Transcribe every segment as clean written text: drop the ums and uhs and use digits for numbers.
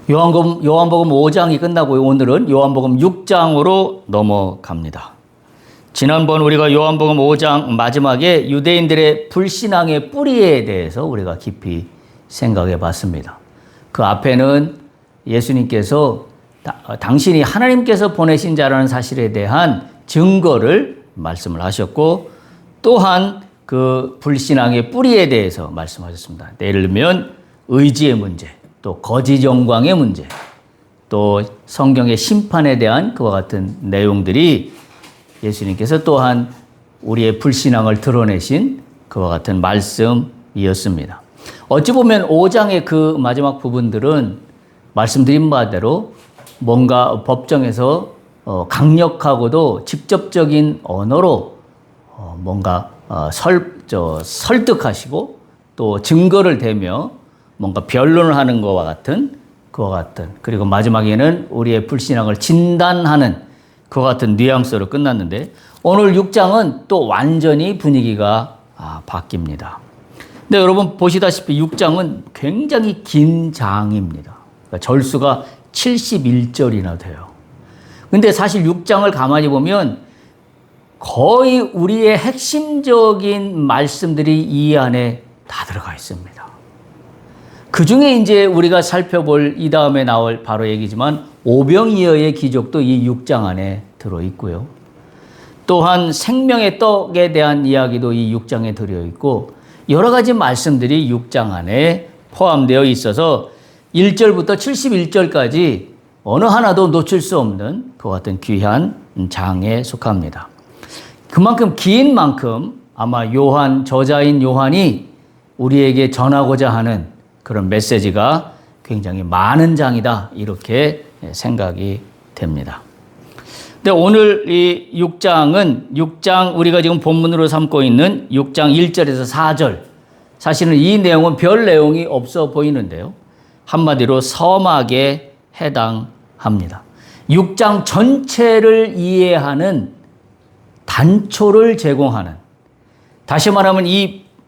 요한복음 5장이 끝나고 오늘은 요한복음 6장으로 넘어갑니다. 지난번 우리가 요한복음 5장 마지막에 유대인들의 불신앙의 뿌리에 대해서 우리가 깊이 생각해 봤습니다. 그 앞에는 예수님께서 당신이 하나님께서 보내신 자라는 사실에 대한 증거를 말씀을 하셨고, 또한 그 불신앙의 뿌리에 대해서 말씀하셨습니다. 예를 들면 의지의 문제, 또 거짓 영광의 문제, 또 성경의 심판에 대한 그와 같은 내용들이 예수님께서 또한 우리의 불신앙을 드러내신 그와 같은 말씀이었습니다. 어찌 보면 5장의 그 마지막 부분들은 말씀드린 바대로 뭔가 법정에서 강력하고도 직접적인 언어로 뭔가 설득하시고 또 증거를 대며 뭔가 변론을 하는 것과 같은, 그리고 마지막에는 우리의 불신앙을 진단하는 그와 같은 뉘앙스로 끝났는데, 오늘 6장은 또 완전히 분위기가 바뀝니다. 근데 여러분 보시다시피 6장은 굉장히 긴 장입니다. 그러니까 절수가 71절이나 돼요. 근데 사실 6장을 가만히 보면 거의 우리의 핵심적인 말씀들이 이 안에 다 들어가 있습니다. 그 중에 이제 우리가 살펴볼 이 다음에 나올 바로 얘기지만 오병이어의 기적도 이 6장 안에 들어있고요. 또한 생명의 떡에 대한 이야기도 이 6장에 들어있고, 여러 가지 말씀들이 6장 안에 포함되어 있어서 1절부터 71절까지 어느 하나도 놓칠 수 없는 그 같은 귀한 장에 속합니다. 그만큼 긴 만큼 아마 저자인 요한이 우리에게 전하고자 하는 그런 메시지가 굉장히 많은 장이다, 이렇게 생각이 됩니다. 근데 오늘 이 6장 우리가 지금 본문으로 삼고 있는 6장 1절에서 4절, 사실은 이 내용은 별 내용이 없어 보이는데요. 한마디로 서막에 해당합니다. 6장 전체를 이해하는 단초를 제공하는, 다시 말하면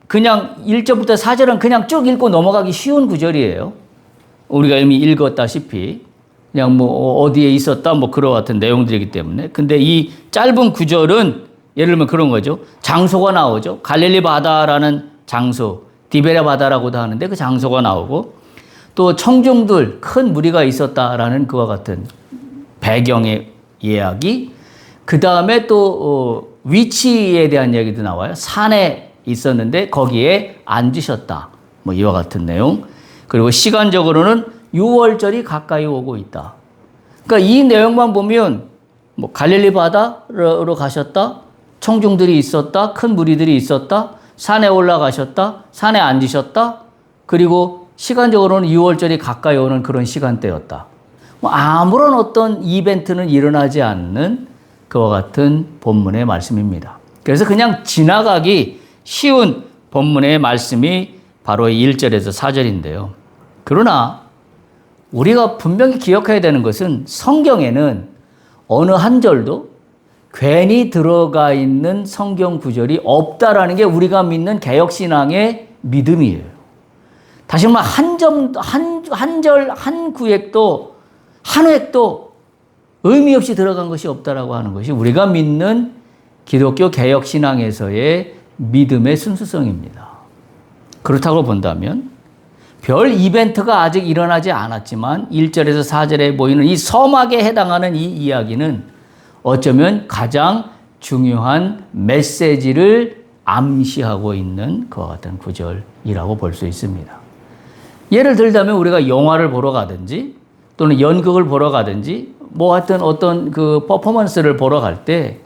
그냥 1절부터 4절은 그냥 쭉 읽고 넘어가기 쉬운 구절이에요. 우리가 이미 읽었다시피 그냥 뭐 어디에 있었다 뭐 그런 같은 내용들이기 때문에. 근데 이 짧은 구절은 예를 들면 그런 거죠. 장소가 나오죠. 갈릴리 바다라는 장소, 디베랴 바다라고도 하는데 그 장소가 나오고, 또 청중들 큰 무리가 있었다라는 그와 같은 배경의 이야기, 그 다음에 또 위치에 대한 얘기도 나와요. 산에 있었는데 거기에 앉으셨다, 뭐 이와 같은 내용. 그리고 시간적으로는 6월절이 가까이 오고 있다. 그러니까 이 내용만 보면 뭐 갈릴리 바다로 가셨다, 청중들이 있었다, 큰 무리들이 있었다, 산에 올라가셨다, 산에 앉으셨다, 그리고 시간적으로는 6월절이 가까이 오는 그런 시간대였다. 뭐 아무런 어떤 이벤트는 일어나지 않는 그와 같은 본문의 말씀입니다. 그래서 그냥 지나가기 쉬운 본문의 말씀이 바로 1절에서 4절인데요. 그러나 우리가 분명히 기억해야 되는 것은 성경에는 어느 한 절도 괜히 들어가 있는 성경 구절이 없다라는 게 우리가 믿는 개혁신앙의 믿음이에요. 다시 말하면 한 절, 한 구획도, 한 획도 의미 없이 들어간 것이 없다라고 하는 것이 우리가 믿는 기독교 개혁신앙에서의 믿음의 순수성입니다. 그렇다고 본다면 별 이벤트가 아직 일어나지 않았지만 1절에서 4절에 보이는 이 서막에 해당하는 이 이야기는 어쩌면 가장 중요한 메시지를 암시하고 있는 그와 같은 구절이라고 볼 수 있습니다. 예를 들자면 우리가 영화를 보러 가든지 또는 연극을 보러 가든지 뭐 하여튼 어떤 그 퍼포먼스를 보러 갈 때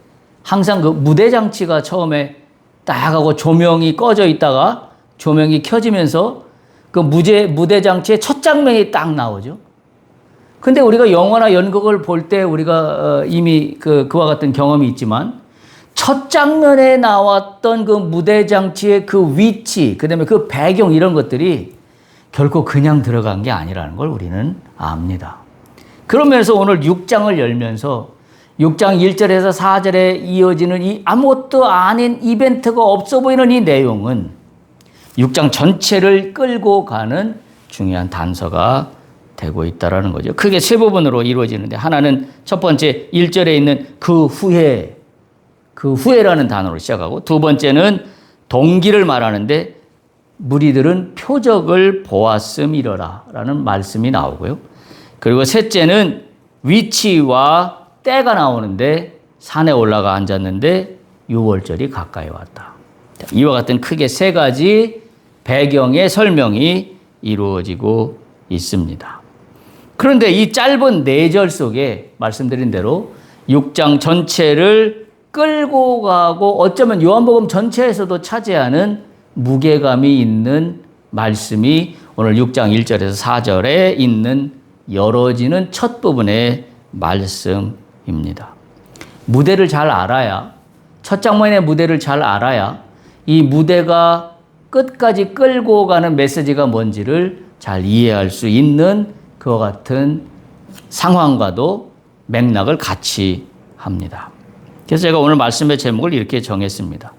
항상 그 무대 장치가 처음에 딱 하고 조명이 꺼져 있다가 조명이 켜지면서 그 무대 장치의 첫 장면이 딱 나오죠. 근데 우리가 영화나 연극을 볼 때 우리가 이미 그와 같은 경험이 있지만 첫 장면에 나왔던 그 무대 장치의 그 위치, 그 다음에 그 배경 이런 것들이 결코 그냥 들어간 게 아니라는 걸 우리는 압니다. 그러면서 오늘 6장을 열면서 6장 1절에서 4절에 이어지는 이 아무것도 아닌 이벤트가 없어 보이는 이 내용은 6장 전체를 끌고 가는 중요한 단서가 되고 있다라는 거죠. 크게 세 부분으로 이루어지는데 하나는 첫 번째 1절에 있는 그 후에라는 단어로 시작하고 두 번째는 동기를 말하는데 무리들은 표적을 보았음이러라 라는 말씀이 나오고요. 그리고 셋째는 위치와 때가 나오는데 산에 올라가 앉았는데 6월절이 가까이 왔다. 이와 같은 크게 세 가지 배경의 설명이 이루어지고 있습니다. 그런데 이 짧은 4절 속에 말씀드린 대로 6장 전체를 끌고 가고 어쩌면 요한복음 전체에서도 차지하는 무게감이 있는 말씀이 오늘 6장 1절에서 4절에 있는 열어지는 첫 부분의 말씀입니다. 무대를 잘 알아야, 첫 장면의 무대를 잘 알아야 이 무대가 끝까지 끌고 가는 메시지가 뭔지를 잘 이해할 수 있는 그와 같은 상황과도 맥락을 같이 합니다. 그래서 제가 오늘 말씀의 제목을 이렇게 정했습니다.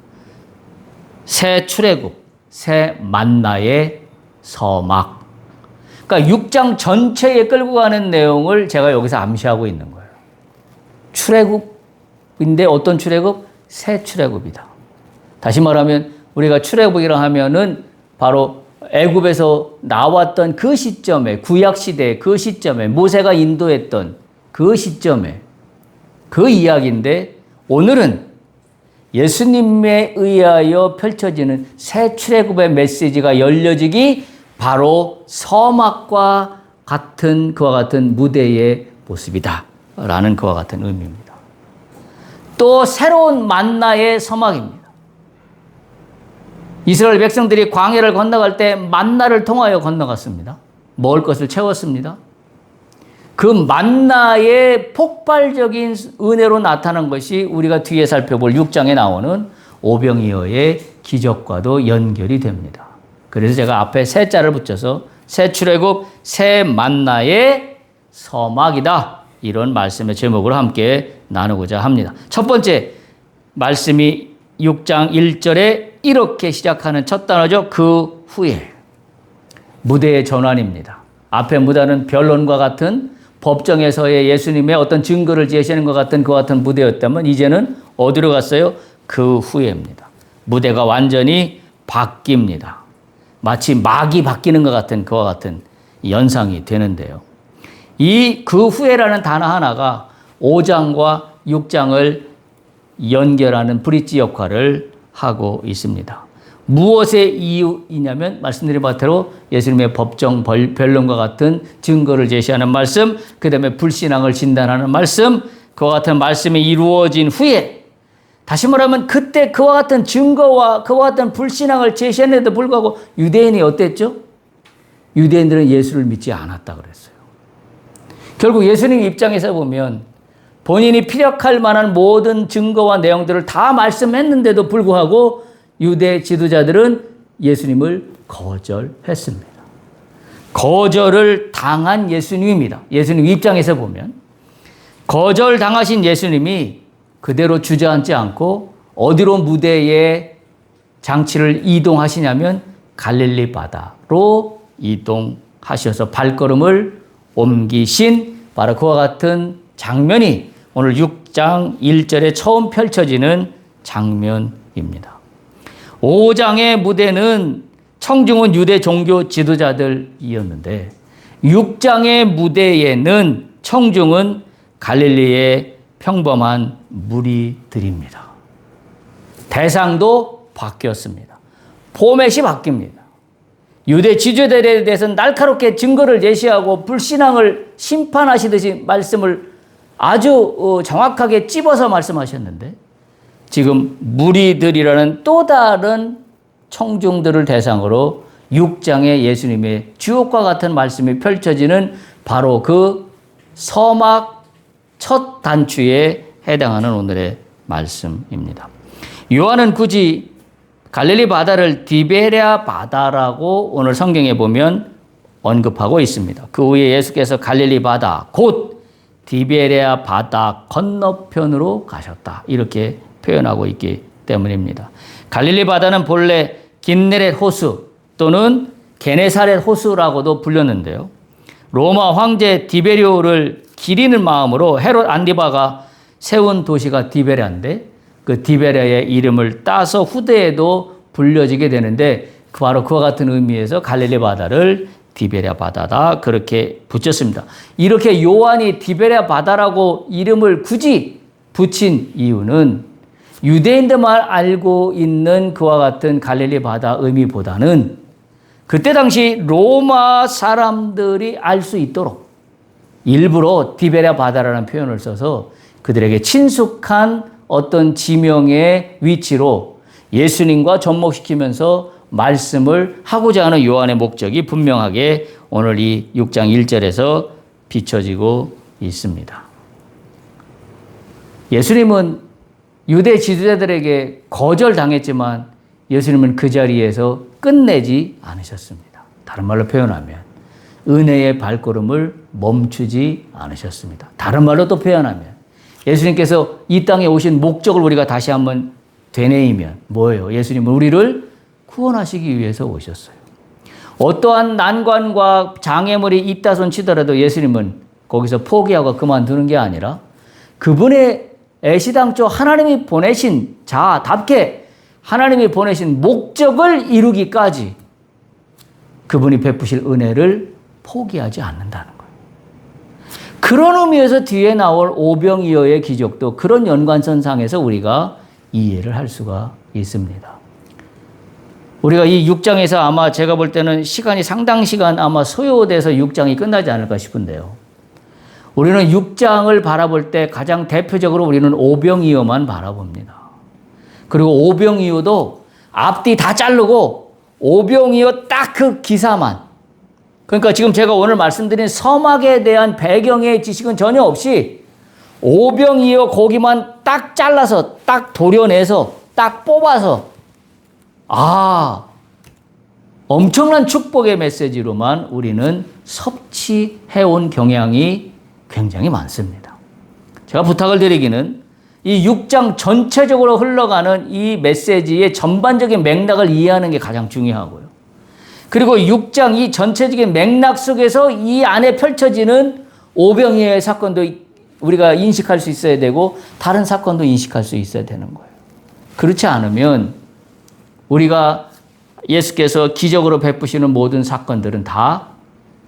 새 출애굽, 새 만나의 서막. 그러니까 6장 전체에 끌고 가는 내용을 제가 여기서 암시하고 있는 거예요. 출애굽인데 어떤 출애굽? 새 출애굽이다. 다시 말하면 우리가 출애굽이라 하면은 바로 애굽에서 나왔던 그 시점에, 구약 시대 그 시점에 모세가 인도했던 그 시점에 그 이야기인데 오늘은 예수님에 의하여 펼쳐지는 새 출애굽의 메시지가 열려지기 바로 서막과 같은 그와 같은 무대의 모습이다 라는 그와 같은 의미입니다. 또 새로운 만나의 서막입니다. 이스라엘 백성들이 광야를 건너갈 때 만나를 통하여 건너갔습니다. 먹을 것을 채웠습니다. 그 만나의 폭발적인 은혜로 나타난 것이 우리가 뒤에 살펴볼 6장에 나오는 오병이어의 기적과도 연결이 됩니다. 그래서 제가 앞에 새 자를 붙여서 새 출애굽, 새 만나의 서막이다. 이런 말씀의 제목으로 함께 나누고자 합니다. 첫 번째 말씀이 6장 1절에 이렇게 시작하는 첫 단어죠. 그 후에. 무대의 전환입니다. 앞에 무대는 변론과 같은 법정에서의 예수님의 어떤 증거를 제시하는 것 같은 그 같은 무대였다면 이제는 어디로 갔어요? 그 후에입니다. 무대가 완전히 바뀝니다. 마치 막이 바뀌는 것 같은 그와 같은 연상이 되는데요. 이 그 후에라는 단어 하나가 5장과 6장을 연결하는 브릿지 역할을 하고 있습니다. 무엇의 이유이냐면 말씀드린 바대로 예수님의 법정 변론과 같은 증거를 제시하는 말씀, 그 다음에 불신앙을 진단하는 말씀, 그와 같은 말씀이 이루어진 후에 다시 말하면 그때 그와 같은 증거와 그와 같은 불신앙을 제시했는데도 불구하고 유대인이 어땠죠? 유대인들은 예수를 믿지 않았다 그랬어요. 결국 예수님 입장에서 보면 본인이 피력할 만한 모든 증거와 내용들을 다 말씀했는데도 불구하고 유대 지도자들은 예수님을 거절했습니다. 거절을 당한 예수님입니다. 예수님 입장에서 보면 거절당하신 예수님이 그대로 주저앉지 않고 어디로 무대의 장치를 이동하시냐면 갈릴리 바다로 이동하셔서 발걸음을 옮기신 바로 그와 같은 장면이 오늘 6장 1절에 처음 펼쳐지는 장면입니다. 5장의 무대는 청중은 유대 종교 지도자들이었는데 6장의 무대에는 청중은 갈릴리의 평범한 무리들입니다. 대상도 바뀌었습니다. 포맷이 바뀝니다. 유대 지도자들에 대해서는 날카롭게 증거를 제시하고 불신앙을 심판하시듯이 말씀을 아주 정확하게 찝어서 말씀하셨는데 지금 무리들이라는 또 다른 청중들을 대상으로 6장의 예수님의 주옥과 같은 말씀이 펼쳐지는 바로 그 서막 첫 단추에 해당하는 오늘의 말씀입니다. 요한은 굳이 갈릴리 바다를 디베랴 바다라고 오늘 성경에 보면 언급하고 있습니다. 그 후에 예수께서 갈릴리 바다 곧 디베랴 바다 건너편으로 가셨다. 이렇게 표현하고 있기 때문입니다. 갈릴리 바다는 본래 긴네렛 호수 또는 게네사렛 호수라고도 불렸는데요. 로마 황제 디베리오를 기리는 마음으로 헤롯 안디바가 세운 도시가 디베랴인데 그 디베랴의 이름을 따서 후대에도 불려지게 되는데 바로 그와 같은 의미에서 갈릴리 바다를 디베랴 바다다 그렇게 붙였습니다. 이렇게 요한이 디베랴 바다라고 이름을 굳이 붙인 이유는 유대인들만 알고 있는 그와 같은 갈릴리 바다 의미보다는 그때 당시 로마 사람들이 알 수 있도록 일부러 디베랴 바다라는 표현을 써서 그들에게 친숙한 어떤 지명의 위치로 예수님과 접목시키면서 말씀을 하고자 하는 요한의 목적이 분명하게 오늘 이 6장 1절에서 비춰지고 있습니다. 예수님은 유대 지도자들에게 거절당했지만 예수님은 그 자리에서 끝내지 않으셨습니다. 다른 말로 표현하면 은혜의 발걸음을 멈추지 않으셨습니다. 다른 말로 또 표현하면 예수님께서 이 땅에 오신 목적을 우리가 다시 한번 되뇌이면 뭐예요? 예수님은 우리를 구원하시기 위해서 오셨어요. 어떠한 난관과 장애물이 있다 손 치더라도 예수님은 거기서 포기하고 그만두는 게 아니라 그분의 애시당초 하나님이 보내신 자답게 하나님이 보내신 목적을 이루기까지 그분이 베푸실 은혜를 포기하지 않는다는 거예요. 그런 의미에서 뒤에 나올 오병이어의 기적도 그런 연관선상에서 우리가 이해를 할 수가 있습니다. 우리가 이 6장에서 아마 제가 볼 때는 시간이 상당 시간 아마 소요돼서 6장이 끝나지 않을까 싶은데요. 우리는 6장을 바라볼 때 가장 대표적으로 우리는 오병이어만 바라봅니다. 그리고 오병이어도 앞뒤 다 자르고 오병이어 딱 그 기사만. 그러니까 지금 제가 오늘 말씀드린 서막에 대한 배경의 지식은 전혀 없이 오병이어 거기만 딱 잘라서 딱 도려내서 딱 뽑아서 엄청난 축복의 메시지로만 우리는 섭취해온 경향이 굉장히 많습니다. 제가 부탁을 드리기는 이 6장 전체적으로 흘러가는 이 메시지의 전반적인 맥락을 이해하는 게 가장 중요하고요. 그리고 6장 이 전체적인 맥락 속에서 이 안에 펼쳐지는 오병이어의 사건도 우리가 인식할 수 있어야 되고 다른 사건도 인식할 수 있어야 되는 거예요. 그렇지 않으면 우리가 예수께서 기적으로 베푸시는 모든 사건들은 다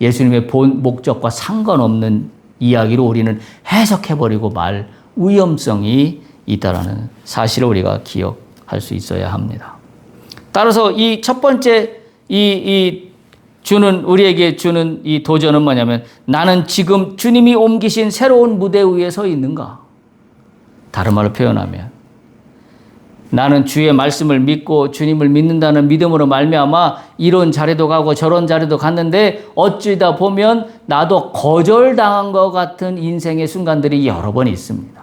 예수님의 본 목적과 상관없는 이야기로 우리는 해석해버리고 말 위험성이 있다라는 사실을 우리가 기억할 수 있어야 합니다. 따라서 이 첫 번째 우리에게 주는 이 도전은 뭐냐면 나는 지금 주님이 옮기신 새로운 무대 위에 서 있는가? 다른 말로 표현하면 나는 주의 말씀을 믿고 주님을 믿는다는 믿음으로 말미암아 이런 자리도 가고 저런 자리도 갔는데 어찌다 보면 나도 거절당한 것 같은 인생의 순간들이 여러 번 있습니다.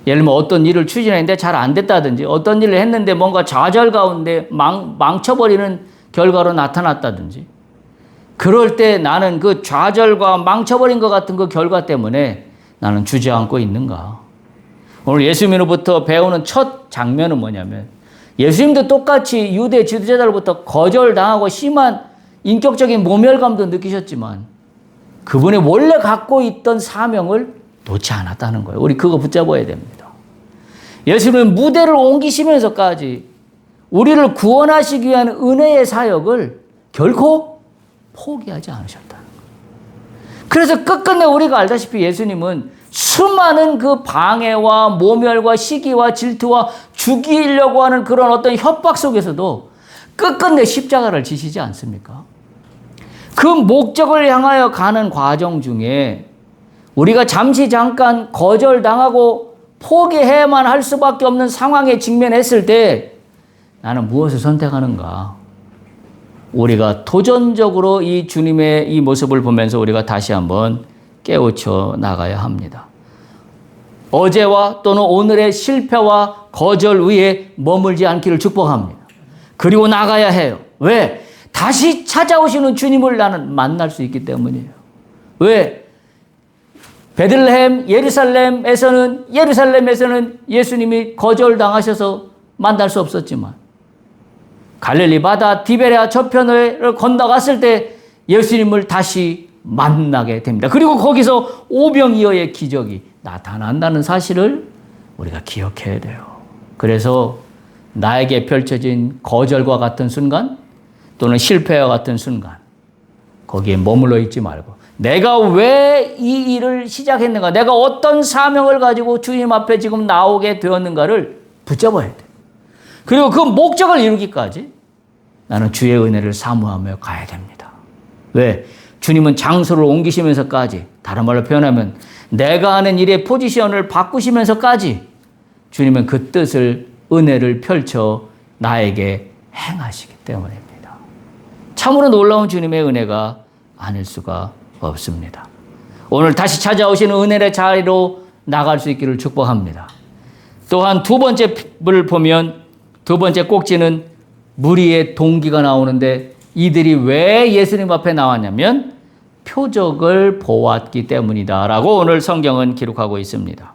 예를 들면 어떤 일을 추진했는데 잘 안 됐다든지 어떤 일을 했는데 뭔가 좌절 가운데 망쳐버리는 결과로 나타났다든지 그럴 때 나는 그 좌절과 망쳐버린 것 같은 그 결과 때문에 나는 주저앉고 있는가? 오늘 예수님으로부터 배우는 첫 장면은 뭐냐면 예수님도 똑같이 유대 지도자들로부터 거절당하고 심한 인격적인 모멸감도 느끼셨지만 그분이 원래 갖고 있던 사명을 놓지 않았다는 거예요. 우리 그거 붙잡아야 됩니다. 예수님은 무대를 옮기시면서까지 우리를 구원하시기 위한 은혜의 사역을 결코 포기하지 않으셨다는 거예요. 그래서 끝끝내 우리가 알다시피 예수님은 수많은 그 방해와 모멸과 시기와 질투와 죽이려고 하는 그런 어떤 협박 속에서도 끝끝내 십자가를 지시지 않습니까? 그 목적을 향하여 가는 과정 중에 우리가 잠깐 거절당하고 포기해야만 할 수밖에 없는 상황에 직면했을 때 나는 무엇을 선택하는가? 우리가 도전적으로 이 주님의 이 모습을 보면서 우리가 다시 한번 깨우쳐 나가야 합니다. 어제와 또는 오늘의 실패와 거절 위에 머물지 않기를 축복합니다. 그리고 나가야 해요. 왜? 다시 찾아오시는 주님을 나는 만날 수 있기 때문이에요. 왜? 베들레헴, 예루살렘에서는 예수님이 거절당하셔서 만날 수 없었지만 갈릴리 바다 디베랴 저편을 건너갔을 때 예수님을 다시 만나게 됩니다. 그리고 거기서 오병이어의 기적이 나타난다는 사실을 우리가 기억해야 돼요. 그래서 나에게 펼쳐진 거절과 같은 순간 또는 실패와 같은 순간 거기에 머물러 있지 말고 내가 왜 이 일을 시작했는가, 내가 어떤 사명을 가지고 주님 앞에 지금 나오게 되었는가를 붙잡아야 돼. 그리고 그 목적을 이루기까지 나는 주의 은혜를 사모하며 가야 됩니다. 왜? 주님은 장소를 옮기시면서까지, 다른 말로 표현하면 내가 하는 일의 포지션을 바꾸시면서까지 주님은 그 뜻을, 은혜를 펼쳐 나에게 행하시기 때문입니다. 참으로 놀라운 주님의 은혜가 아닐 수가 없습니다. 오늘 다시 찾아오시는 은혜의 자리로 나갈 수 있기를 축복합니다. 또한 두 번째 를 보면 두 번째 꼭지는 무리의 동기가 나오는데 이들이 왜 예수님 앞에 나왔냐면 표적을 보았기 때문이다 라고 오늘 성경은 기록하고 있습니다.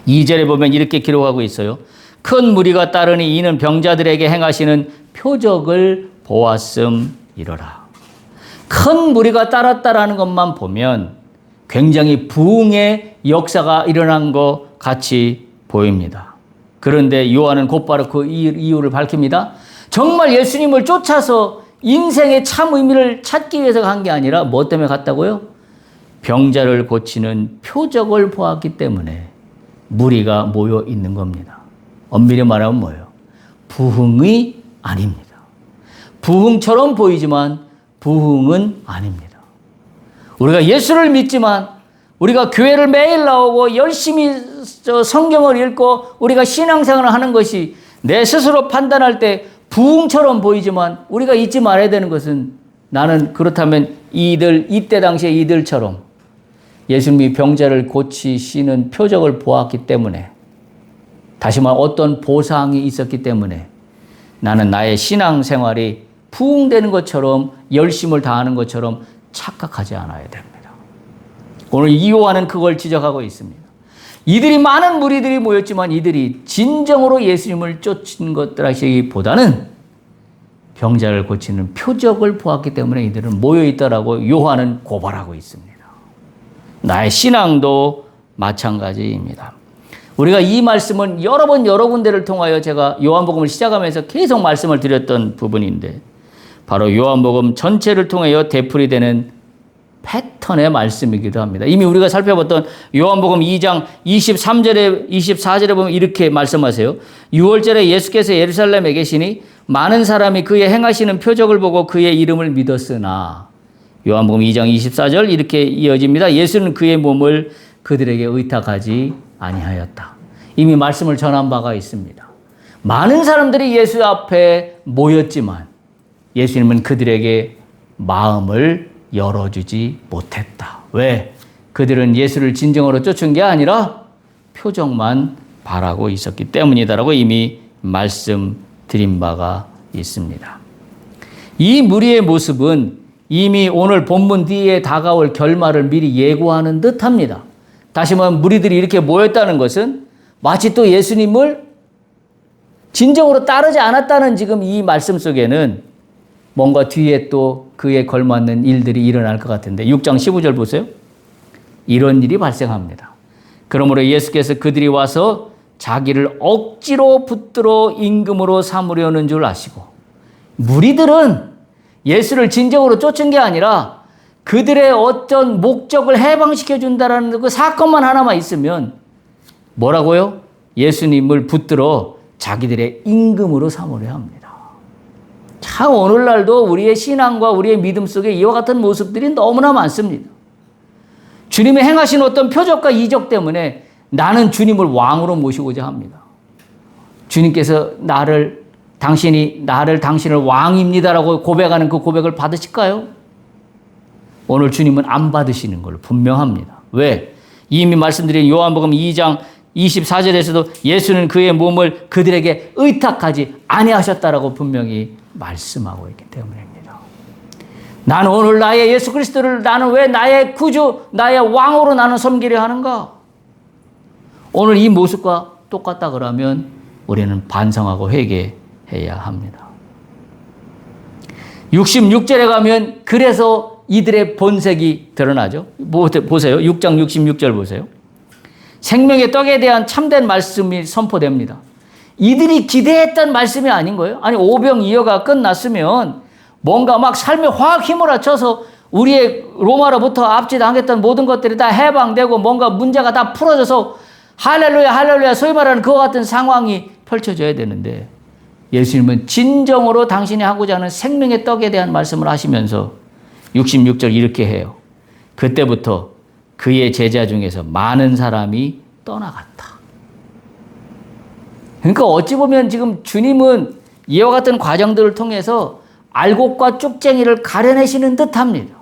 2절에 보면 이렇게 기록하고 있어요. 큰 무리가 따르니 이는 병자들에게 행하시는 표적을 보았음이로라. 큰 무리가 따랐다라는 것만 보면 굉장히 부흥의 역사가 일어난 것 같이 보입니다. 그런데 요한은 곧바로 그 이유를 밝힙니다. 정말 예수님을 쫓아서 인생의 참 의미를 찾기 위해서 간 게 아니라 뭐 때문에 갔다고요? 병자를 고치는 표적을 보았기 때문에 무리가 모여 있는 겁니다. 엄밀히 말하면 뭐예요? 부흥이 아닙니다. 부흥처럼 보이지만 부흥은 아닙니다. 우리가 예수를 믿지만 우리가 교회를 매일 나오고 열심히 성경을 읽고 우리가 신앙생활을 하는 것이 내 스스로 판단할 때 부흥처럼 보이지만 우리가 잊지 말아야 되는 것은 나는 그렇다면 이때 당시에 이들처럼 예수님이 병자를 고치시는 표적을 보았기 때문에 다시 말해 어떤 보상이 있었기 때문에 나는 나의 신앙생활이 부흥되는 것처럼 열심을 다하는 것처럼 착각하지 않아야 됩니다. 오늘 이 요한은 그걸 지적하고 있습니다. 이들이 많은 무리들이 모였지만 이들이 진정으로 예수님을 쫓은 것들하기보다는 병자를 고치는 표적을 보았기 때문에 이들은 모여있다라고 요한은 고발하고 있습니다. 나의 신앙도 마찬가지입니다. 우리가 이 말씀은 여러 번 여러 군데를 통하여 제가 요한복음을 시작하면서 계속 말씀을 드렸던 부분인데 바로 요한복음 전체를 통하여 되풀이되는 패턴의 말씀이기도 합니다. 이미 우리가 살펴봤던 요한복음 2장 23절에 24절에 보면 이렇게 말씀하세요. 6월절에 예수께서 예루살렘에 계시니 많은 사람이 그의 행하시는 표적을 보고 그의 이름을 믿었으나 요한복음 2장 24절 이렇게 이어집니다. 예수는 그의 몸을 그들에게 의탁하지 아니하였다. 이미 말씀을 전한 바가 있습니다. 많은 사람들이 예수 앞에 모였지만 예수님은 그들에게 마음을 열어주지 못했다. 왜? 그들은 예수를 진정으로 쫓은 게 아니라 표적만 바라고 있었기 때문이다라고 이미 말씀드린 바가 있습니다. 이 무리의 모습은 이미 오늘 본문 뒤에 다가올 결말을 미리 예고하는 듯합니다. 다시 말하면 무리들이 이렇게 모였다는 것은 마치 또 예수님을 진정으로 따르지 않았다는 지금 이 말씀 속에는 뭔가 뒤에 또 그에 걸맞는 일들이 일어날 것 같은데 6장 15절 보세요. 이런 일이 발생합니다. 그러므로 예수께서 그들이 와서 자기를 억지로 붙들어 임금으로 삼으려는 줄 아시고 무리들은 예수를 진정으로 쫓은 게 아니라 그들의 어떤 목적을 해방시켜 준다라는 그 사건만 하나만 있으면 뭐라고요? 예수님을 붙들어 자기들의 임금으로 삼으려 합니다. 참 오늘날도 우리의 신앙과 우리의 믿음 속에 이와 같은 모습들이 너무나 많습니다. 주님이 행하신 어떤 표적과 이적 때문에 나는 주님을 왕으로 모시고자 합니다. 주님께서 당신을 왕입니다라고 고백하는 그 고백을 받으실까요? 오늘 주님은 안 받으시는 걸로 분명합니다. 왜? 이미 말씀드린 요한복음 2장 24절에서도 예수는 그의 몸을 그들에게 의탁하지 아니하셨다라고 분명히 말씀하고 있기 때문입니다. 나는 오늘 나의 예수 그리스도를 나는 왜 나의 구주, 나의 왕으로 나는 섬기려 하는가? 오늘 이 모습과 똑같다 그러면 우리는 반성하고 회개해야 합니다. 66절에 가면 그래서 이들의 본색이 드러나죠. 보세요. 6장 66절 보세요. 생명의 떡에 대한 참된 말씀이 선포됩니다. 이들이 기대했던 말씀이 아닌 거예요. 아니 오병이어가 끝났으면 뭔가 막 삶에 확 휘몰아쳐서 우리의 로마로부터 압제당했던 모든 것들이 다 해방되고 뭔가 문제가 다 풀어져서 할렐루야 할렐루야 소위 말하는 그와 같은 상황이 펼쳐져야 되는데 예수님은 진정으로 당신이 하고자 하는 생명의 떡에 대한 말씀을 하시면서 66절 이렇게 해요. 그때부터 그의 제자 중에서 많은 사람이 떠나갔다. 그러니까 어찌 보면 지금 주님은 이와 같은 과정들을 통해서 알곡과 쭉쟁이를 가려내시는 듯합니다.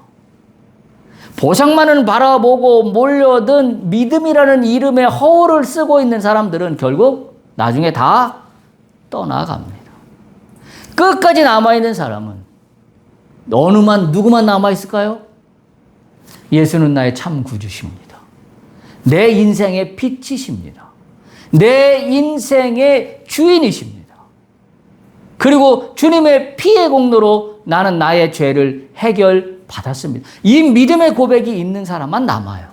보상만을 바라보고 몰려든 믿음이라는 이름의 허울을 쓰고 있는 사람들은 결국 나중에 다 떠나갑니다. 끝까지 남아있는 사람은 누구만 남아있을까요? 예수는 나의 참 구주십니다. 내 인생의 빛이십니다. 내 인생의 주인이십니다. 그리고 주님의 피의 공로로 나는 나의 죄를 해결받았습니다. 이 믿음의 고백이 있는 사람만 남아요.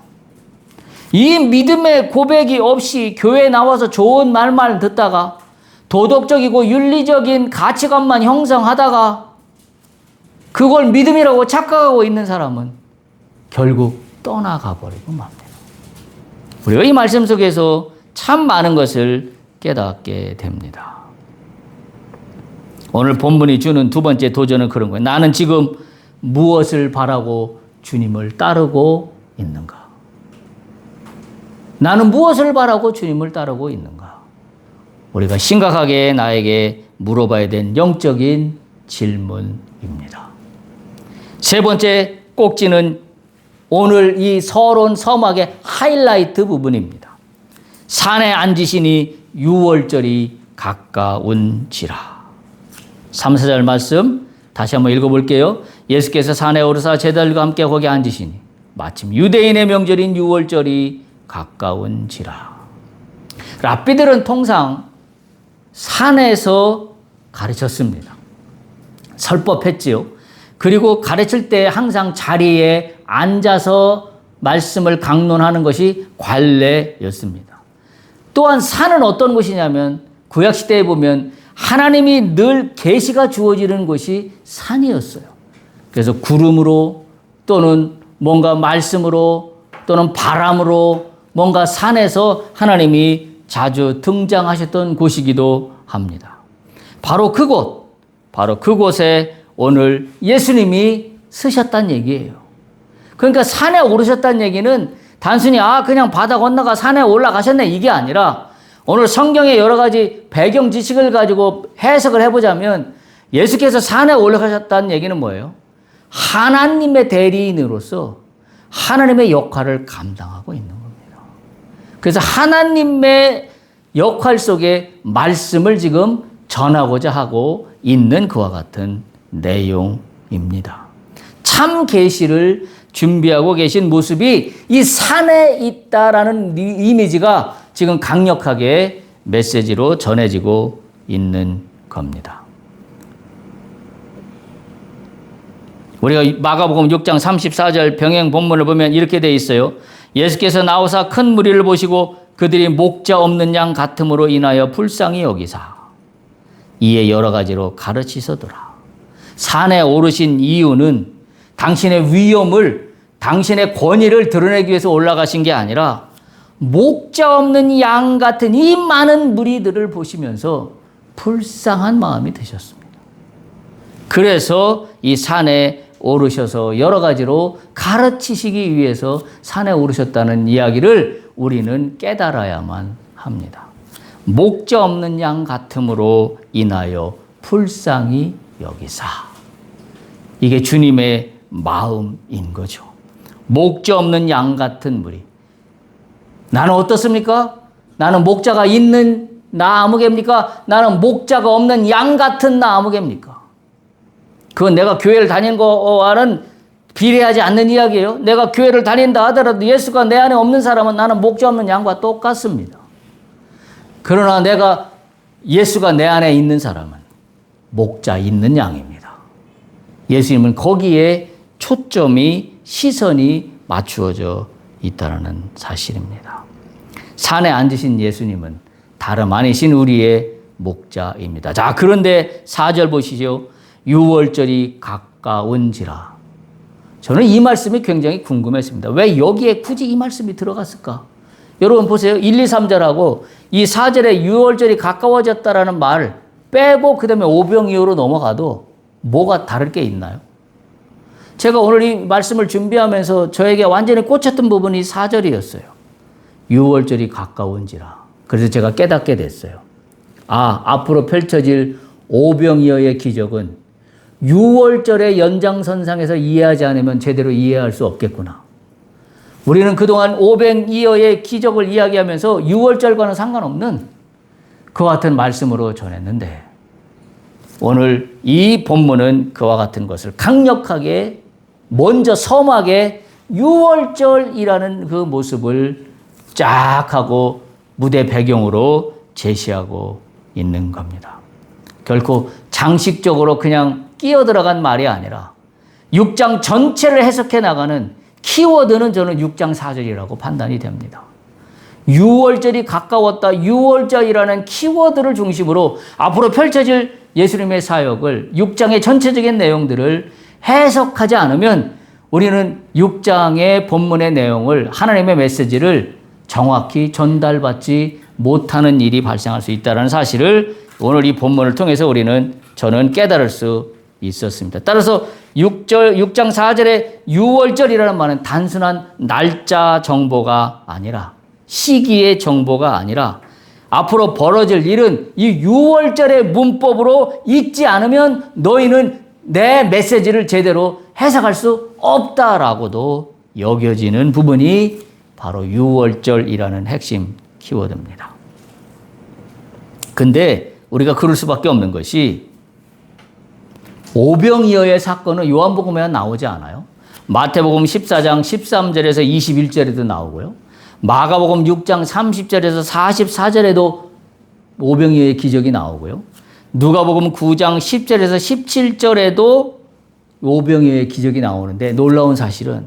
이 믿음의 고백이 없이 교회에 나와서 좋은 말만 듣다가 도덕적이고 윤리적인 가치관만 형성하다가 그걸 믿음이라고 착각하고 있는 사람은 결국 떠나가 버리고 맙니다. 우리가 이 말씀 속에서 참 많은 것을 깨닫게 됩니다. 오늘 본문이 주는 두 번째 도전은 그런 거예요. 나는 지금 무엇을 바라고 주님을 따르고 있는가? 나는 무엇을 바라고 주님을 따르고 있는가? 우리가 심각하게 나에게 물어봐야 된 영적인 질문입니다. 세 번째 꼭지는 오늘 이 서론 서막의 하이라이트 부분입니다. 산에 앉으시니 유월절이 가까운지라. 3, 4절 말씀 다시 한번 읽어볼게요. 예수께서 산에 오르사 제자들과 함께 거기 앉으시니 마침 유대인의 명절인 유월절이 가까운지라. 랍비들은 통상 산에서 가르쳤습니다. 설법했지요. 그리고 가르칠 때 항상 자리에 앉아서 말씀을 강론하는 것이 관례였습니다. 또한 산은 어떤 곳이냐면 구약시대에 보면 하나님이 늘 계시가 주어지는 곳이 산이었어요. 그래서 구름으로 또는 뭔가 말씀으로 또는 바람으로 뭔가 산에서 하나님이 자주 등장하셨던 곳이기도 합니다. 바로 그곳에 오늘 예수님이 서셨다는 얘기예요. 그러니까 산에 오르셨다는 얘기는 단순히 그냥 바다 건너가 산에 올라가셨네 이게 아니라 오늘 성경의 여러 가지 배경 지식을 가지고 해석을 해보자면 예수께서 산에 올라가셨다는 얘기는 뭐예요? 하나님의 대리인으로서 하나님의 역할을 감당하고 있는 겁니다. 그래서 하나님의 역할 속에 말씀을 지금 전하고자 하고 있는 그와 같은 내용입니다. 참 계시를 준비하고 계신 모습이 이 산에 있다라는 이미지가 지금 강력하게 메시지로 전해지고 있는 겁니다. 우리가 마가복음 6장 34절 병행 본문을 보면 이렇게 되어 있어요. 예수께서 나오사 큰 무리를 보시고 그들이 목자 없는 양 같음으로 인하여 불쌍히 여기사 이에 여러 가지로 가르치시더라. 산에 오르신 이유는 당신의 위엄을 당신의 권위를 드러내기 위해서 올라가신 게 아니라 목자 없는 양 같은 이 많은 무리들을 보시면서 불쌍한 마음이 드셨습니다. 그래서 이 산에 오르셔서 여러 가지로 가르치시기 위해서 산에 오르셨다는 이야기를 우리는 깨달아야만 합니다. 목자 없는 양 같음으로 인하여 불쌍히 여기사. 이게 주님의 마음인 거죠. 목자 없는 양 같은 무리. 나는 어떻습니까? 나는 목자가 있는 나무개입니까? 나는 목자가 없는 양 같은 나무개입니까? 그건 내가 교회를 다닌 거와는 비례하지 않는 이야기예요. 내가 교회를 다닌다 하더라도 예수가 내 안에 없는 사람은 나는 목자 없는 양과 똑같습니다. 그러나 내가 예수가 내 안에 있는 사람은 목자 있는 양입니다. 예수님은 거기에 초점이 시선이 맞추어져 있다는 사실입니다. 산에 앉으신 예수님은 다름 아니신 우리의 목자입니다. 자, 그런데 4절 보시죠. 유월절이 가까운지라. 저는 이 말씀이 굉장히 궁금했습니다. 왜 여기에 굳이 이 말씀이 들어갔을까? 여러분 보세요. 1, 2, 3절하고 이 4절에 유월절이 가까워졌다라는 말 빼고 그 다음에 오병이어로 넘어가도 뭐가 다를 게 있나요? 제가 오늘 이 말씀을 준비하면서 저에게 완전히 꽂혔던 부분이 4절이었어요. 유월절이 가까운지라. 그래서 제가 깨닫게 됐어요. 아, 앞으로 펼쳐질 오병이어의 기적은 유월절의 연장선상에서 이해하지 않으면 제대로 이해할 수 없겠구나. 우리는 그동안 오병이어의 기적을 이야기하면서 유월절과는 상관없는 그와 같은 말씀으로 전했는데 오늘 이 본문은 그와 같은 것을 강력하게 먼저 섬하게 유월절이라는 그 모습을 쫙 하고 무대 배경으로 제시하고 있는 겁니다. 결코 장식적으로 그냥 끼어 들어간 말이 아니라 6장 전체를 해석해 나가는 키워드는 저는 6장 4절이라고 판단이 됩니다. 유월절이 가까웠다. 유월절이라는 키워드를 중심으로 앞으로 펼쳐질 예수님의 사역을 6장의 전체적인 내용들을 해석하지 않으면 우리는 6장의 본문의 내용을 하나님의 메시지를 정확히 전달받지 못하는 일이 발생할 수 있다는 사실을 오늘 이 본문을 통해서 저는 깨달을 수 있었습니다. 따라서 6장 4절의 유월절이라는 말은 단순한 날짜 정보가 아니라 시기의 정보가 아니라 앞으로 벌어질 일은 이 유월절의 문법으로 읽지 않으면 너희는 내 메시지를 제대로 해석할 수 없다라고도 여겨지는 부분이 바로 유월절이라는 핵심 키워드입니다. 근데 우리가 그럴 수밖에 없는 것이 오병이어의 사건은 요한복음에 나오지 않아요. 마태복음 14장 13절에서 21절에도 나오고요. 마가복음 6장 30절에서 44절에도 오병이어의 기적이 나오고요. 누가복음 9장 10절에서 17절에도 오병이어의 기적이 나오는데 놀라운 사실은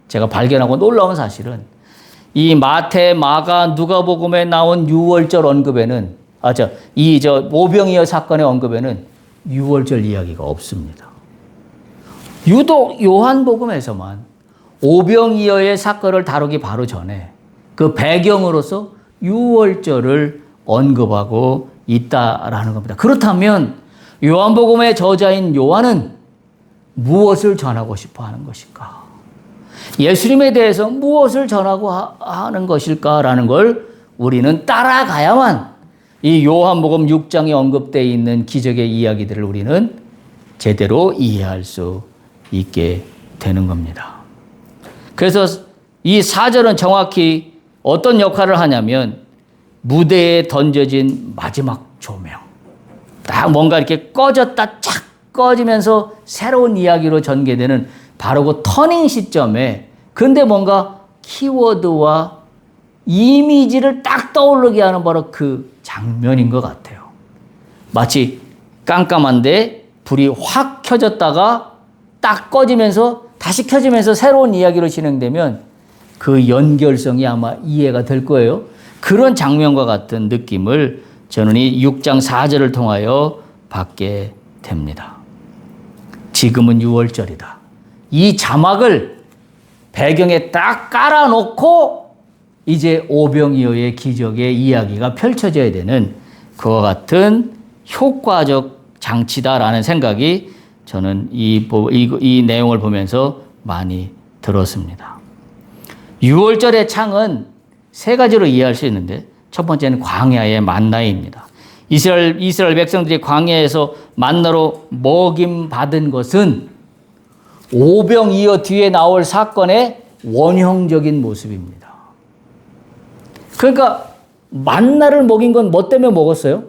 제가 발견하고 놀라운 사실은 이 마태, 마가, 누가복음에 나온 유월절 언급에는 오병이어 사건의 언급에는 유월절 이야기가 없습니다. 유독 요한복음에서만 오병이어의 사건을 다루기 바로 전에 그 배경으로서 유월절을 언급하고 있다라는 겁니다. 그렇다면 요한복음의 저자인 요한은 무엇을 전하고 싶어 하는 것일까? 예수님에 대해서 무엇을 전하고 하는 것일까라는 걸 우리는 따라가야만 이 요한복음 6장에 언급되어 있는 기적의 이야기들을 우리는 제대로 이해할 수 있게 되는 겁니다. 그래서 이 4절은 정확히 어떤 역할을 하냐면 무대에 던져진 마지막 조명. 딱 뭔가 이렇게 꺼졌다 착 꺼지면서 새로운 이야기로 전개되는 바로 그 터닝 시점에 근데 뭔가 키워드와 이미지를 딱 떠오르게 하는 바로 그 장면인 것 같아요. 마치 깜깜한데 불이 확 켜졌다가 딱 꺼지면서 다시 켜지면서 새로운 이야기로 진행되면 그 연결성이 아마 이해가 될 거예요. 그런 장면과 같은 느낌을 저는 이 6장 4절을 통하여 받게 됩니다. 지금은 유월절이다. 이 자막을 배경에 딱 깔아놓고 이제 오병이어의 기적의 이야기가 펼쳐져야 되는 그와 같은 효과적 장치다라는 생각이 저는 이 내용을 보면서 많이 들었습니다. 유월절의 창은 세 가지로 이해할 수 있는데 첫 번째는 광야의 만나입니다. 이스라엘 백성들이 광야에서 만나로 먹임 받은 것은 오병이어 뒤에 나올 사건의 원형적인 모습입니다. 그러니까 만나를 먹인 건 뭐 때문에 먹었어요?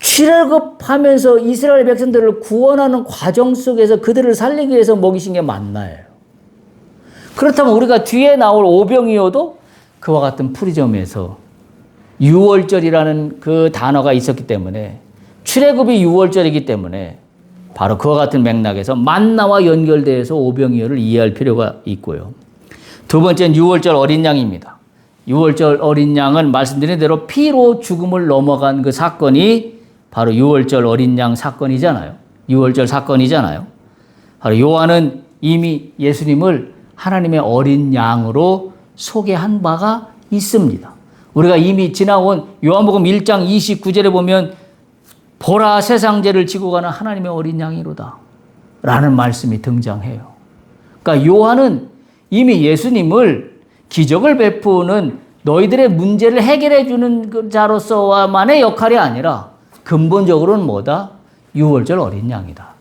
출애굽하면서 이스라엘 백성들을 구원하는 과정 속에서 그들을 살리기 위해서 먹이신 게 만나예요. 그렇다면 우리가 뒤에 나올 오병이어도 그와 같은 프리즘에서 유월절이라는 그 단어가 있었기 때문에 출애굽이 유월절이기 때문에 바로 그와 같은 맥락에서 만나와 연결돼서 오병이어를 이해할 필요가 있고요. 두 번째는 유월절 어린 양입니다. 유월절 어린 양은 말씀드린 대로 피로 죽음을 넘어간 그 사건이 바로 유월절 어린 양 사건이잖아요. 유월절 사건이잖아요. 바로 요한은 이미 예수님을 하나님의 어린 양으로 소개한 바가 있습니다. 우리가 이미 지나온 요한복음 1장 29절에 보면 보라 세상 죄를 지고 가는 하나님의 어린 양이로다 라는 말씀이 등장해요. 그러니까 요한은 이미 예수님을 기적을 베푸는 너희들의 문제를 해결해 주는 그 자로서만의 역할이 아니라 근본적으로는 뭐다? 유월절 어린 양이다.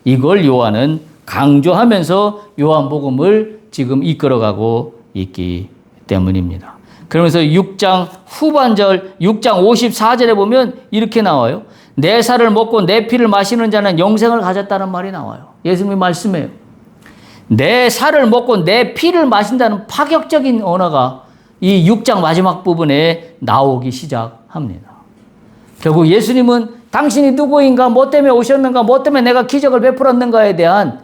이걸 요한은 강조하면서 요한복음을 지금 이끌어가고 있기 때문입니다. 그러면서 6장 후반절 6장 54절에 보면 이렇게 나와요. 내 살을 먹고 내 피를 마시는 자는 영생을 가졌다는 말이 나와요. 예수님이 말씀해요. 내 살을 먹고 내 피를 마신다는 파격적인 언어가 이 6장 마지막 부분에 나오기 시작합니다. 결국 예수님은 당신이 누구인가, 뭐 때문에 오셨는가, 뭐 때문에 내가 기적을 베풀었는가에 대한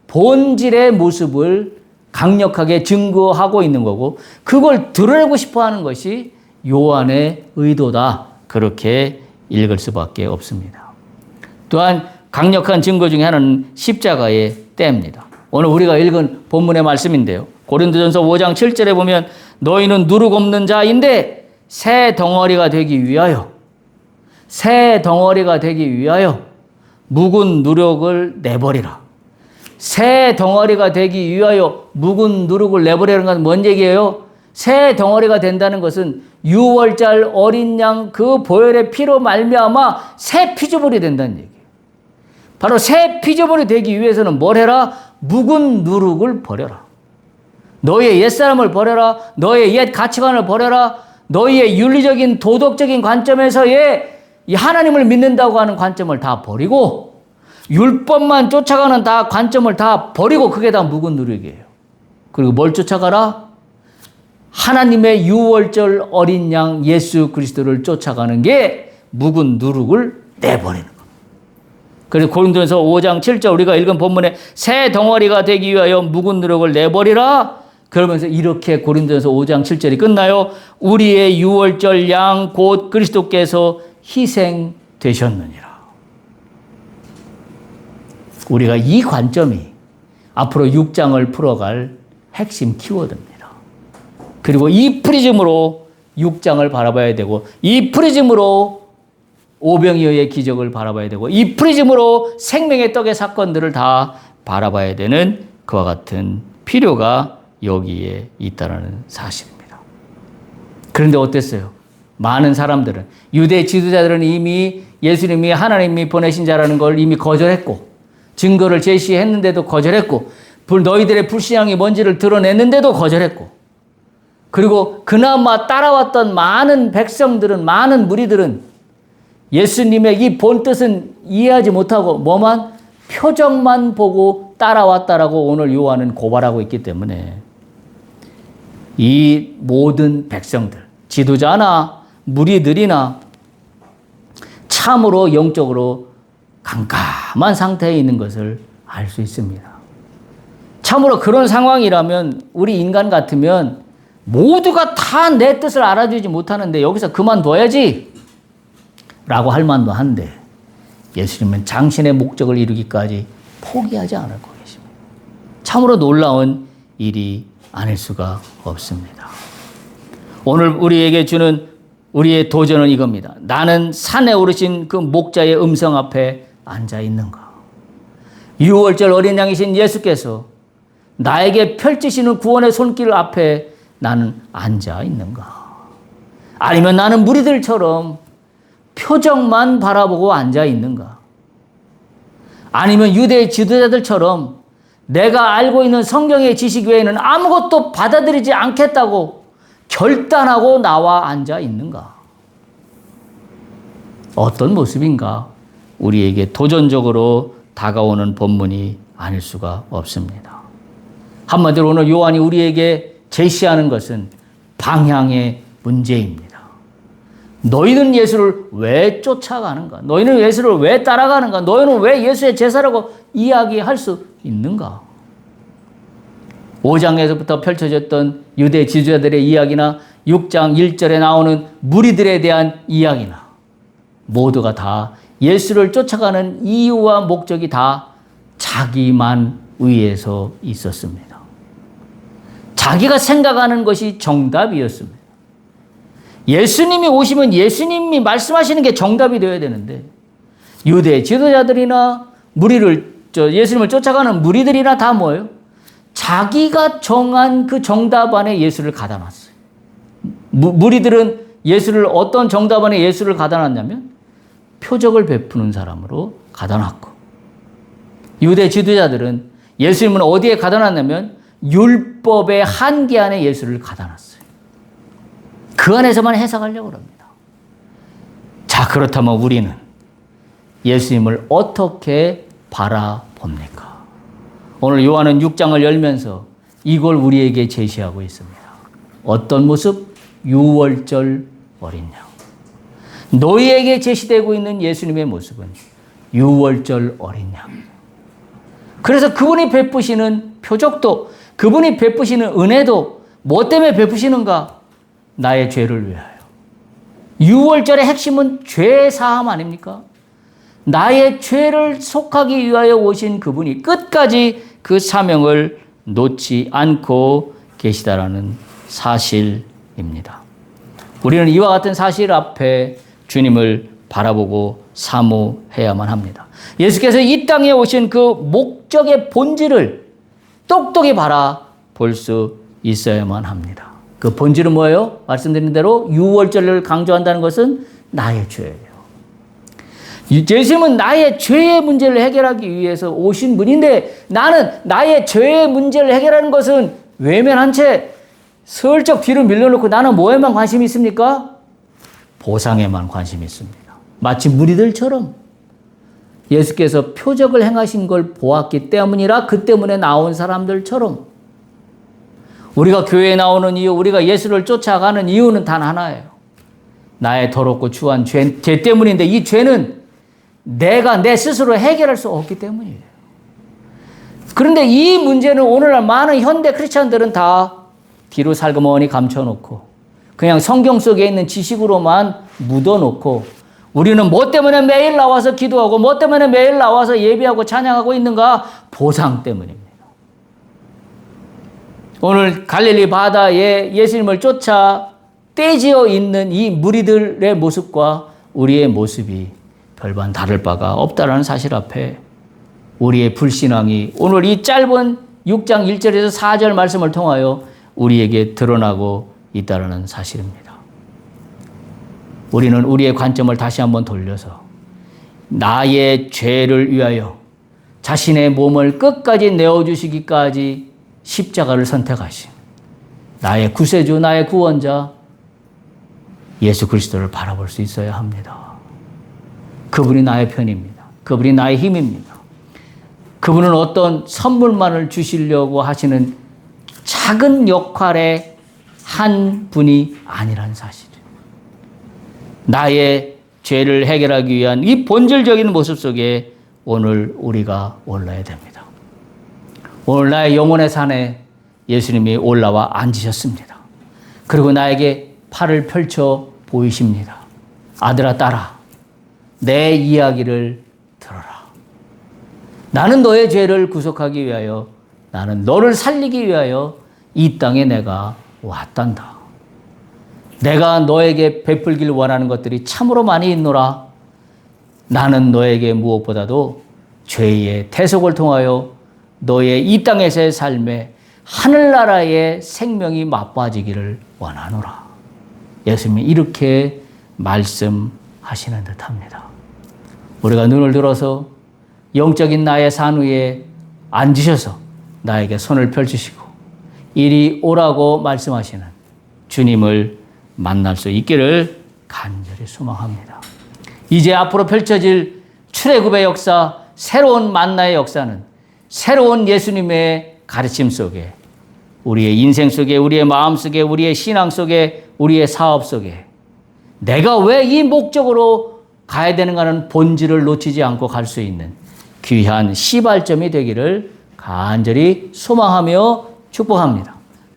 본질의 모습을 강력하게 증거하고 있는 거고 그걸 드러내고 싶어 하는 것이 요한의 의도다. 그렇게 읽을 수밖에 없습니다. 또한 강력한 증거 중에 하나는 십자가의 때입니다. 오늘 우리가 읽은 본문의 말씀인데요. 고린도전서 5장 7절에 보면 너희는 누룩 없는 자인데 새 덩어리가 되기 위하여 묵은 누룩을 내버리라. 새 덩어리가 되기 위하여 묵은 누룩을 내버리라는 것은 뭔 얘기예요? 새 덩어리가 된다는 것은 유월절 어린 양 그 보혈의 피로 말미암아 새 피조물이 된다는 얘기예요. 바로 새 피조물이 되기 위해서는 뭘 해라? 묵은 누룩을 버려라. 너희의 옛사람을 버려라. 너희의 옛 가치관을 버려라. 너희의 윤리적인 도덕적인 관점에서의 이 하나님을 믿는다고 하는 관점을 다 버리고 율법만 쫓아가는 다 관점을 다 버리고 그게 다 묵은 누룩이에요. 그리고 뭘 쫓아가라? 하나님의 유월절 어린 양 예수 그리스도를 쫓아가는 게 묵은 누룩을 내버리는 것. 그래서 고린도전서 5장 7절 우리가 읽은 본문에 새 덩어리가 되기 위하여 묵은 누룩을 내버리라. 그러면서 이렇게 고린도전서 5장 7절이 끝나요. 우리의 유월절 양 곧 그리스도께서 희생되셨느니라. 우리가 이 관점이 앞으로 6장을 풀어갈 핵심 키워드입니다. 그리고 이 프리즘으로 6장을 바라봐야 되고 이 프리즘으로 오병이어의 기적을 바라봐야 되고 이 프리즘으로 생명의 떡의 사건들을 다 바라봐야 되는 그와 같은 필요가 여기에 있다는 사실입니다. 그런데 어땠어요? 많은 사람들은 유대 지도자들은 이미 예수님이 하나님이 보내신 자라는 걸 이미 거절했고 증거를 제시했는데도 거절했고 너희들의 불신앙이 뭔지를 드러냈는데도 거절했고 그리고 그나마 따라왔던 많은 백성들은 많은 무리들은 예수님의 이 본뜻은 이해하지 못하고 뭐만 표정만 보고 따라왔다라고 오늘 요한은 고발하고 있기 때문에 이 모든 백성들 지도자나 무리들이나 참으로 영적으로 깜깜한 상태에 있는 것을 알 수 있습니다. 참으로 그런 상황이라면 우리 인간 같으면 모두가 다 내 뜻을 알아주지 못하는데 여기서 그만둬야지 라고 할 만도 한데 예수님은 당신의 목적을 이루기까지 포기하지 않을 거 계십니다. 참으로 놀라운 일이 아닐 수가 없습니다. 오늘 우리에게 주는 우리의 도전은 이겁니다. 나는 산에 오르신 그 목자의 음성 앞에 앉아 있는가? 유월절 어린 양이신 예수께서 나에게 펼치시는 구원의 손길 앞에 나는 앉아 있는가? 아니면 나는 무리들처럼 표정만 바라보고 앉아 있는가? 아니면 유대 지도자들처럼 내가 알고 있는 성경의 지식 외에는 아무것도 받아들이지 않겠다고 결단하고 나와 앉아 있는가? 어떤 모습인가? 우리에게 도전적으로 다가오는 본문이 아닐 수가 없습니다. 한마디로 오늘 요한이 우리에게 제시하는 것은 방향의 문제입니다. 너희는 예수를 왜 쫓아가는가? 너희는 예수를 왜 따라가는가? 너희는 왜 예수의 제사라고 이야기할 수 있는가? 5장에서부터 펼쳐졌던 유대 지도자들의 이야기나 6장 1절에 나오는 무리들에 대한 이야기나 모두가 다 예수를 쫓아가는 이유와 목적이 다 자기만 위해서 있었습니다. 자기가 생각하는 것이 정답이었습니다. 예수님이 오시면 예수님이 말씀하시는 게 정답이 되어야 되는데 유대 지도자들이나 예수님을 쫓아가는 무리들이나 다 뭐예요? 자기가 정한 그 정답 안에 예수를 가다 놨어요. 무리들은 예수를 어떤 정답 안에 예수를 가다 놨냐면 표적을 베푸는 사람으로 가다 놨고 유대 지도자들은 예수님은 어디에 가다 놨냐면 율법의 한계 안에 예수를 가다 놨어요. 그 안에서만 해석하려고 합니다. 자, 그렇다면 우리는 예수님을 어떻게 바라봅니까? 오늘 요한은 6장을 열면서 이걸 우리에게 제시하고 있습니다. 어떤 모습? 유월절 어린 양. 너희에게 제시되고 있는 예수님의 모습은 유월절 어린 양. 그래서 그분이 베푸시는 표적도, 그분이 베푸시는 은혜도 뭐 때문에 베푸시는가? 나의 죄를 위하여. 유월절의 핵심은 죄 사함 아닙니까? 나의 죄를 속하기 위하여 오신 그분이 끝까지 그 사명을 놓지 않고 계시다라는 사실입니다. 우리는 이와 같은 사실 앞에 주님을 바라보고 사모해야만 합니다. 예수께서 이 땅에 오신 그 목적의 본질을 똑똑히 바라볼 수 있어야만 합니다. 그 본질은 뭐예요? 말씀드린 대로 유월절을 강조한다는 것은 나의 죄예요. 예수님은 나의 죄의 문제를 해결하기 위해서 오신 분인데 나는 나의 죄의 문제를 해결하는 것은 외면한 채 슬쩍 뒤로 밀려놓고 나는 뭐에만 관심이 있습니까? 보상에만 관심이 있습니다. 마치 무리들처럼 예수께서 표적을 행하신 걸 보았기 때문이라 그 때문에 나온 사람들처럼 우리가 교회에 나오는 이유, 우리가 예수를 쫓아가는 이유는 단 하나예요. 나의 더럽고 추한 죄 때문인데 이 죄는 내가 내 스스로 해결할 수 없기 때문이에요. 그런데 이 문제는 오늘날 많은 현대 크리스찬들은 다 뒤로 살그머니 감춰놓고 그냥 성경 속에 있는 지식으로만 묻어놓고 우리는 뭐 때문에 매일 나와서 기도하고 뭐 때문에 매일 나와서 예배하고 찬양하고 있는가? 보상 때문입니다. 오늘 갈릴리 바다에 예수님을 쫓아 떼지어 있는 이 무리들의 모습과 우리의 모습이 별반 다를 바가 없다라는 사실 앞에 우리의 불신앙이 오늘 이 짧은 6장 1절에서 4절 말씀을 통하여 우리에게 드러나고 있다는 사실입니다. 우리는 우리의 관점을 다시 한번 돌려서 나의 죄를 위하여 자신의 몸을 끝까지 내어주시기까지 십자가를 선택하신 나의 구세주, 나의 구원자 예수 그리스도를 바라볼 수 있어야 합니다. 그분이 나의 편입니다. 그분이 나의 힘입니다. 그분은 어떤 선물만을 주시려고 하시는 작은 역할의 한 분이 아니라는 사실이에요. 나의 죄를 해결하기 위한 이 본질적인 모습 속에 오늘 우리가 올라야 됩니다. 오늘 나의 영혼의 산에 예수님이 올라와 앉으셨습니다. 그리고 나에게 팔을 펼쳐 보이십니다. 아들아, 딸아, 내 이야기를 들어라. 나는 너의 죄를 구속하기 위하여, 나는 너를 살리기 위하여 이 땅에 내가 왔단다. 내가 너에게 베풀길 원하는 것들이 참으로 많이 있노라. 나는 너에게 무엇보다도 죄의 대속을 통하여 너의 이 땅에서의 삶에 하늘나라의 생명이 맛봐지기를 원하노라. 예수님이 이렇게 말씀하시는 듯합니다. 우리가 눈을 들어서 영적인 나의 산 위에 앉으셔서 나에게 손을 펼치시고 이리 오라고 말씀하시는 주님을 만날 수 있기를 간절히 소망합니다. 이제 앞으로 펼쳐질 출애굽의 역사, 새로운 만나의 역사는 새로운 예수님의 가르침 속에 우리의 인생 속에, 우리의 마음 속에, 우리의 신앙 속에, 우리의 사업 속에 내가 왜 이 목적으로 가야 되는가는 본질을 놓치지 않고 갈 수 있는 귀한 시발점이 되기를 간절히 소망하며 축복합니다.